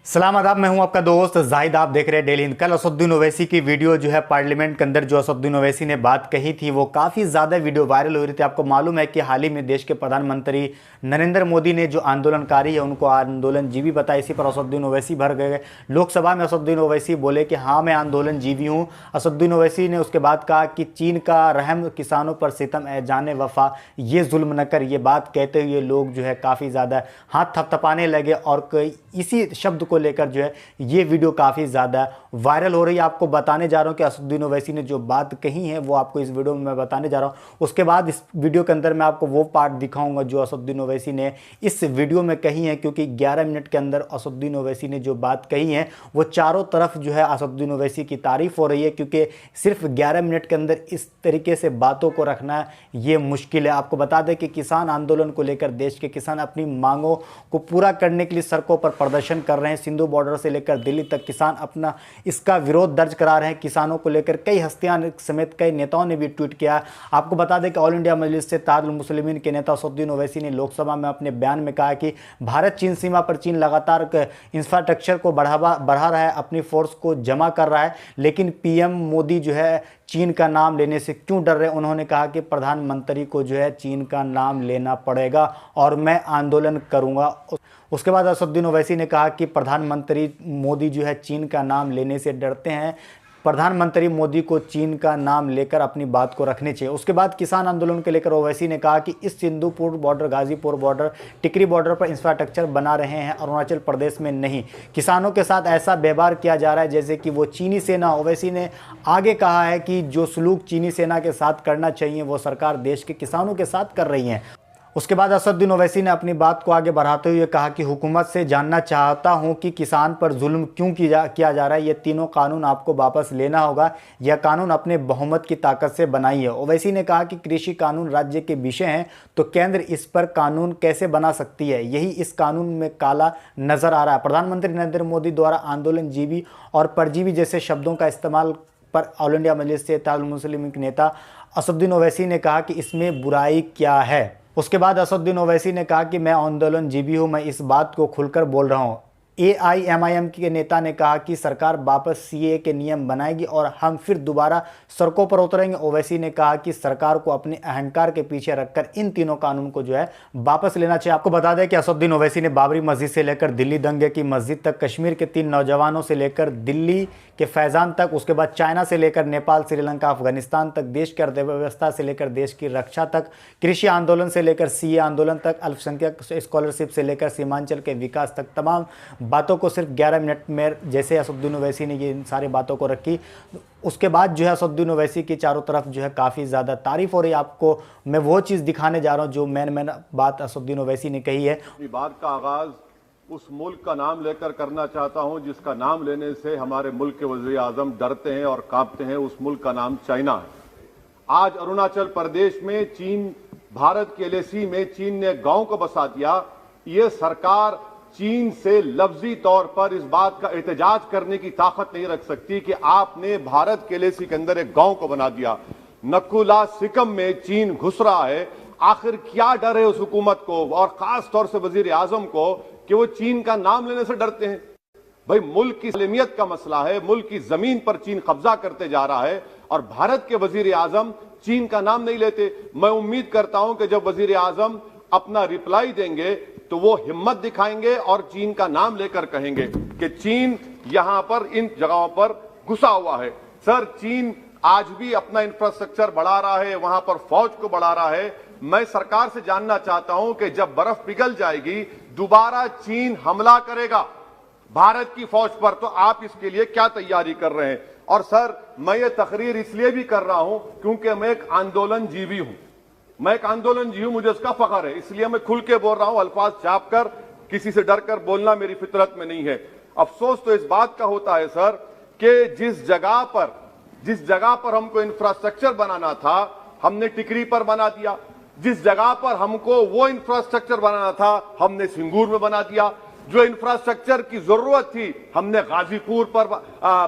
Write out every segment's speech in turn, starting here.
सलाम आदाब, मैं हूं आपका दोस्त जाहिद। आप देख रहे हैं डेली हिंद। कल असदुद्दीन ओवैसी की वीडियो जो है पार्लियामेंट के अंदर जो असदुद्दीन ओवैसी ने बात कही थी वो काफ़ी ज़्यादा वीडियो वायरल हो रही थी। आपको मालूम है कि हाल ही में देश के प्रधानमंत्री नरेंद्र मोदी ने जो आंदोलनकारी है उनको आंदोलनजीवी बताया। इसी पर असदुद्दीन ओवैसी भर गए। लोकसभा में असदुद्दीन ओवैसी बोले कि हाँ, मैं आंदोलनजीवी हूँ। असदुद्दीन ओवैसी ने उसके बाद कहा कि चीन का रहम किसानों पर सितम ए जाने वफा, ये जुल्म न कर। ये बात कहते हुए लोग जो है काफ़ी ज़्यादा हाथ थपथपाने लगे और इसी शब्द को लेकर जो है ये वीडियो काफ़ी ज़्यादा वायरल हो रही है। आपको बताने जा रहा हूं कि असदुद्दीन ओवैसी ने जो बात कही है वो आपको इस वीडियो में मैं बताने जा रहा हूं। उसके बाद इस वीडियो के अंदर मैं आपको वो पार्ट दिखाऊंगा जो असदुद्दीन ओवैसी ने इस वीडियो में कही है, क्योंकि 11 मिनट के अंदर असदुद्दीन ओवैसी ने जो बात कही है वो चारों तरफ जो है असदुद्दीन ओवैसी की तारीफ हो रही है, क्योंकि सिर्फ 11 मिनट के अंदर इस तरीके से बातों को रखना ये मुश्किल है। आपको बता दें कि किसान आंदोलन को लेकर देश के किसान अपनी मांगों को पूरा करने के लिए सड़कों पर प्रदर्शन कर रहे हैं। सिंधु बॉर्डर से लेकर दिल्ली तक किसान अपना इसका विरोध दर्ज करा रहे हैं। किसानों को लेकर कई हस्तियां समेत कई नेताओं ने भी ट्वीट किया। आपको बता दें कि ऑल इंडिया मजलिस से इत्तेहादुल मुस्लिमीन के नेता असदुद्दीन ओवैसी ने लोकसभा में अपने बयान में कहा कि भारत चीन सीमा पर चीन लगातार इंफ्रास्ट्रक्चर को बढ़ा रहा है, अपनी फोर्स को जमा कर रहा है, लेकिन पीएम मोदी जो है चीन का नाम लेने से क्यों डर रहे हैं। उन्होंने कहा कि प्रधानमंत्री को जो है चीन का नाम लेना पड़ेगा और मैं आंदोलन करूंगा। उसके बाद असदुद्दीन ओवैसी ने कहा कि प्रधानमंत्री मोदी जो है चीन का नाम लेने से डरते हैं, प्रधानमंत्री मोदी को चीन का नाम लेकर अपनी बात को रखनी चाहिए। उसके बाद किसान आंदोलन के लेकर ओवैसी ने कहा कि इस सिंधुपुर बॉर्डर, गाजीपुर बॉर्डर, टिकरी बॉर्डर पर इंफ्रास्ट्रक्चर बना रहे हैं, अरुणाचल प्रदेश में नहीं। किसानों के साथ ऐसा व्यवहार किया जा रहा है जैसे कि वो चीनी सेना। ओवैसी ने आगे कहा है कि जो सलूक चीनी सेना के साथ करना चाहिए वो सरकार देश के किसानों के साथ कर रही है। उसके बाद असदुद्दीन ओवैसी ने अपनी बात को आगे बढ़ाते हुए कहा कि हुकूमत से जानना चाहता हूं कि किसान पर जुल्म क्यों किया जा रहा है। ये तीनों कानून आपको वापस लेना होगा। यह कानून अपने बहुमत की ताकत से बनाई है। ओवैसी ने कहा कि कृषि कानून राज्य के विषय हैं तो केंद्र इस पर कानून कैसे बना सकती है, यही इस कानून में काला नजर आ रहा है। प्रधानमंत्री नरेंद्र मोदी द्वारा आंदोलनजीवी और परजीवी जैसे शब्दों का इस्तेमाल पर ऑल इंडिया मजलिस से इत्तेहादुल मुस्लिमीन के नेता असदुद्दीन ओवैसी ने कहा कि इसमें बुराई क्या है। उसके बाद असदुद्दीन ओवैसी ने कहा कि मैं आंदोलनजीवी हूं, मैं इस बात को खुलकर बोल रहा हूं। AIMIM के नेता ने कहा कि सरकार वापस CAA के नियम बनाएगी और हम फिर दोबारा सड़कों पर उतरेंगे। ओवैसी ने कहा कि सरकार को अपने अहंकार के पीछे रखकर इन तीनों कानून को जो है वापस लेना चाहिए। आपको बता दें कि असदुद्दीन ओवैसी ने बाबरी मस्जिद से लेकर दिल्ली दंगे की मस्जिद तक, कश्मीर के 3 नौजवानों से लेकर दिल्ली के फैजान तक, उसके बाद चाइना से लेकर नेपाल, श्रीलंका, अफगानिस्तान तक, देश की अर्थव्यवस्था से लेकर देश की रक्षा तक, कृषि आंदोलन से लेकर CAA आंदोलन तक, अल्पसंख्यक स्कॉलरशिप से लेकर सीमांचल के विकास तक, तमाम बातों को सिर्फ 11 मिनट में जैसे असदुद्दीन ओवैसी ने ये सारी बातों को रखी। उसके बाद जो है असदुद्दीन ओवैसी की चारों तरफ जो है काफ़ी ज़्यादा तारीफ हो रही है। आपको मैं वो चीज़ दिखाने जा रहा हूँ जो मैंने बात असदुद्दीन ओवैसी ने कही है। अपनी बात का आगाज उस मुल्क का नाम लेकर करना चाहता हूं जिसका नाम लेने से हमारे मुल्क के वज़ीर आज़म डरते हैं और कांपते हैं। उस मुल्क का नाम चाइना है। आज अरुणाचल प्रदेश में चीन, भारत के LAC में चीन ने गांव को बसा दिया। ये सरकार चीन से लफ्जी तौर पर इस बात का एहतजाज करने की ताकत नहीं रख सकती कि आपने भारत के LAC के अंदर एक गांव को बना दिया। नकुला सिकम में चीन घुस रहा है। आखिर क्या डर है उस हुकूमत को और खास तौर से वजीर आजम को कि वो चीन का नाम लेने से डरते हैं। भाई, मुल्क की सलामियत का मसला है। मुल्क की जमीन पर चीन कब्जा करते जा रहा है और भारत के वजीर आजम चीन का नाम नहीं लेते। मैं उम्मीद करता हूं कि जब वजीर आजम अपना रिप्लाई देंगे तो वो हिम्मत दिखाएंगे और चीन का नाम लेकर कहेंगे कि चीन यहां पर इन जगहों पर घुसा हुआ है। सर, चीन आज भी अपना इंफ्रास्ट्रक्चर बढ़ा रहा है, वहां पर फौज को बढ़ा रहा है। मैं सरकार से जानना चाहता हूं कि जब बर्फ पिघल जाएगी दोबारा चीन हमला करेगा भारत की फौज पर, तो आप इसके लिए क्या तैयारी कर रहे हैं? और सर, मैं ये तकरीर इसलिए भी कर रहा हूं क्योंकि मैं एक आंदोलनजीवी हूं। मैं एक आंदोलनजीवी हूं, मुझे उसका फख्र है, इसलिए मैं खुल के बोल रहा हूं। अल्फाज छाप कर, किसी से डर कर बोलना मेरी फितरत में नहीं है। अफसोस तो इस बात का होता है सर कि जिस जगह पर हमको इंफ्रास्ट्रक्चर बनाना था हमने टिकरी पर बना दिया। जिस जगह पर हमको वो इंफ्रास्ट्रक्चर बनाना था हमने सिंगूर में बना दिया। जो इंफ्रास्ट्रक्चर की जरूरत थी हमने गाजीपुर पर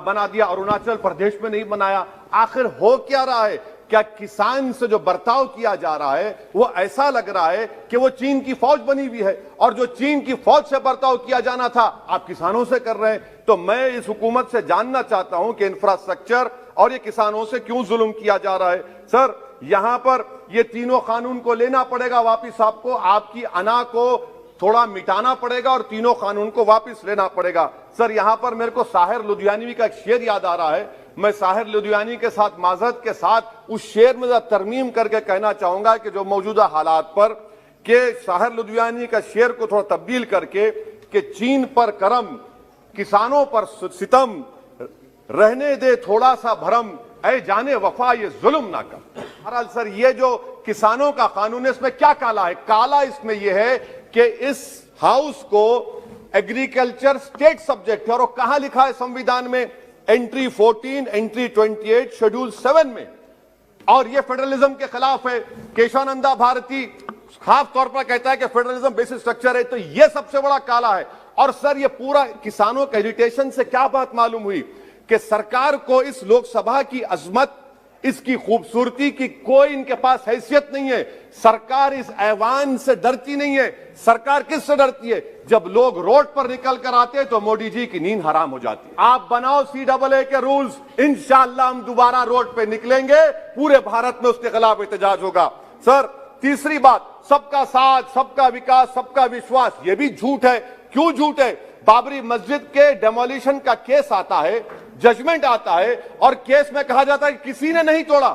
बना दिया, अरुणाचल प्रदेश में नहीं बनाया। आखिर हो क्या रहा है? क्या किसान से जो बर्ताव किया जा रहा है वो ऐसा लग रहा है कि वो चीन की फौज बनी हुई है, और जो चीन की फौज से बर्ताव किया जाना था आप किसानों से कर रहे हैं। तो मैं इस हुकूमत से जानना चाहता हूं कि इंफ्रास्ट्रक्चर और ये किसानों से क्यों जुल्म किया जा रहा है। सर यहां पर ये तीनों कानून को लेना पड़ेगा वापिस, आपको आपकी अना को थोड़ा मिटाना पड़ेगा और तीनों कानून को वापस लेना पड़ेगा। सर यहां पर मेरे को साहिर लुधियानवी का एक शेर याद आ रहा है, मैं साहिर लुधियानवी के साथ माजरत के साथ उस शेर में तरमीम करके कहना चाहूंगा कि जो मौजूदा हालात पर के साहिर लुधियानवी का शेर को थोड़ा तब्दील करके कि चीन पर करम किसानों पर सितम, रहने दे थोड़ा सा भरम, ऐ जाने वफा ये जुल्म ना कर। बहरहाल सर ये जो किसानों का कानून है इसमें क्या काला है? काला इसमें यह है कि इस हाउस को एग्रीकल्चर स्टेट सब्जेक्ट है, और वो कहां लिखा है संविधान में? एंट्री 14, एंट्री 28, शेड्यूल 7 में, और ये फेडरलिज्म के खिलाफ है। केशवानंदा भारती खास तौर पर कहता है कि फेडरलिज्म बेसिक स्ट्रक्चर है, तो ये सबसे बड़ा काला है। और सर ये पूरा किसानों के एजिटेशन से क्या बात मालूम हुई कि सरकार को इस लोकसभा की अजमत, इसकी खूबसूरती की कोई इनके पास हैसियत नहीं है। सरकार इस ऐवान से डरती नहीं है। सरकार किससे डरती है? जब लोग रोड पर निकल कर आते हैं तो मोदी जी की नींद हराम हो जाती है। आप बनाओ CAA के रूल्स, इंशाअल्लाह हम दोबारा रोड पे निकलेंगे, पूरे भारत में उसके खिलाफ एहतजाज होगा। सर तीसरी बात, सबका साथ, सबका विकास, सबका विश्वास, यह भी झूठ है। क्यों झूठ है? बाबरी मस्जिद के डेमोलिशन का केस आता है, जजमेंट आता है, और केस में कहा जाता है कि किसी ने नहीं तोड़ा।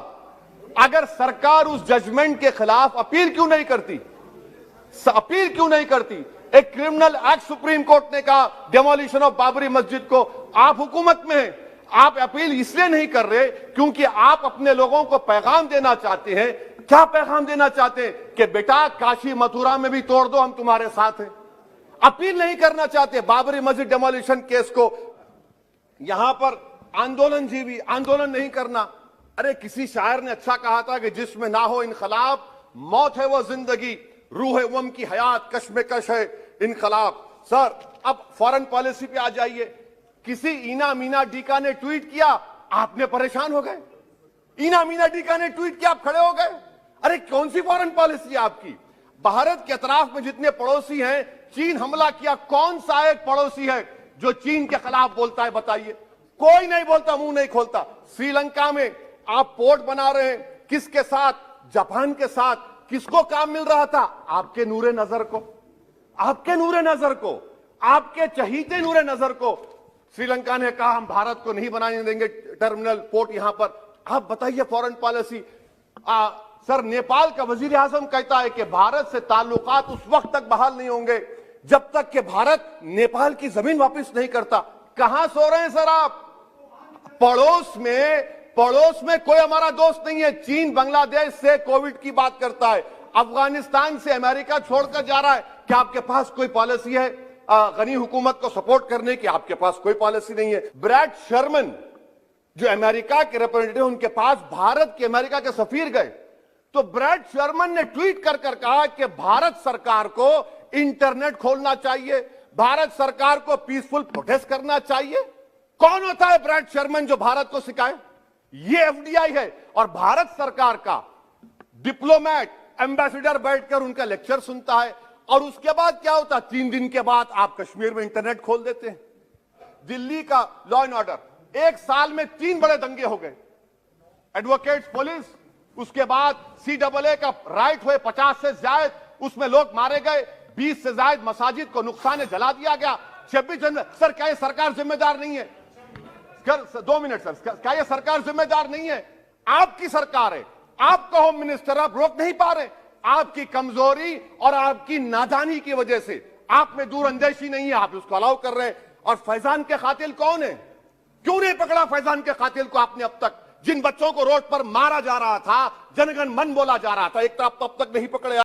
अगर सरकार उस जजमेंट के खिलाफ अपील क्यों नहीं करती? अपील क्यों नहीं करती? एक क्रिमिनल एक्ट सुप्रीम कोर्ट ने कहा डेमोलिशन ऑफ बाबरी मस्जिद को, आप हुकूमत में हैं, आप अपील इसलिए नहीं कर रहे क्योंकि आप अपने लोगों को पैगाम देना चाहते हैं। क्या पैगाम देना चाहते हैं? कि बेटा काशी मथुरा में भी तोड़ दो, हम तुम्हारे साथ हैं। अपील नहीं करना चाहते बाबरी मस्जिद डेमोलिशन केस को। यहां पर आंदोलन जीवी, आंदोलन नहीं करना। अरे किसी शायर ने अच्छा कहा था कि जिसमें ना हो इनकलाब, मौत है वो जिंदगी, रूह है वम की हयात, कश्मकश है इनकलाब। सर अब फॉरेन पॉलिसी पे आ जाइए। किसी इना मीना डीका ने ट्वीट किया, आपने परेशान हो गए। इना मीना डीका ने ट्वीट किया, आप खड़े हो गए। अरे कौन सी फॉरेन पॉलिसी है आपकी? भारत के अतराफ में जितने पड़ोसी हैं, चीन हमला किया, कौन सा एक पड़ोसी है जो चीन के खिलाफ बोलता है? बताइए। कोई नहीं बोलता, मुंह नहीं खोलता। श्रीलंका में आप पोर्ट बना रहे हैं, किसके साथ? जापान के साथ। किसको काम मिल रहा था? आपके नूरे नजर को, आपके नूरे नजर को, आपके चहीते नूरे नजर को। श्रीलंका ने कहा हम भारत को नहीं बनाने देंगे टर्मिनल पोर्ट यहां पर। आप बताइए फॉरेन पॉलिसी। सर नेपाल का वजीर आजम कहता है कि भारत से ताल्लुकात उस वक्त तक बहाल नहीं होंगे जब तक कि भारत नेपाल की जमीन वापस नहीं करता। कहां सो रहे हैं सर आप? पड़ोस में कोई हमारा दोस्त नहीं है। चीन बांग्लादेश से कोविड की बात करता है, अफगानिस्तान से अमेरिका छोड़कर जा रहा है। क्या आपके पास कोई पॉलिसी है गनी हुकूमत को सपोर्ट करने की? आपके पास कोई पॉलिसी नहीं है। ब्रैड शर्मन जो अमेरिका के रिप्रेजेंटेटिव, उनके पास भारत के अमेरिका के सफीर गए, तो ब्रैड शर्मन ने ट्वीट कर कहा कि भारत सरकार को इंटरनेट खोलना चाहिए, भारत सरकार को पीसफुल प्रोटेस्ट करना चाहिए। कौन होता है ब्रैड शर्मन जो भारत को सिखाए? ये FDI है। और भारत सरकार का डिप्लोमेट, एम्बेसडर बैठकर उनका लेक्चर सुनता है, और उसके बाद क्या होता? 3 दिन के बाद आप कश्मीर में इंटरनेट खोल देते हैं। दिल्ली का लॉ एंड ऑर्डर, 1 साल में 3 बड़े दंगे हो गए। एडवोकेट्स पुलिस, उसके बाद CAA का राइट हुए 50 से ज्यादा, उसमें लोग मारे गए। 20 से ज्यादा मसाजिद को नुकसान जला दिया गया। 26 जनवरी। सर क्या ये सरकार जिम्मेदार नहीं है? 2 मिनट सर, क्या ये सरकार जिम्मेदार नहीं है? आपकी सरकार है, आपका होम मिनिस्टर, आप रोक नहीं पा रहे। आपकी कमजोरी और आपकी नादानी की वजह से, आप में दूरअंदेशी नहीं है, आप उसको अलाउ कर रहे हैं। और फैजान के कातिल कौन है? क्यों नहीं पकड़ा फैजान के कातिल को आपने अब तक? जिन बच्चों को रोड पर मारा जा रहा था, जनगण मन बोला जा रहा था, एक तरफ तब तक नहीं पकड़े।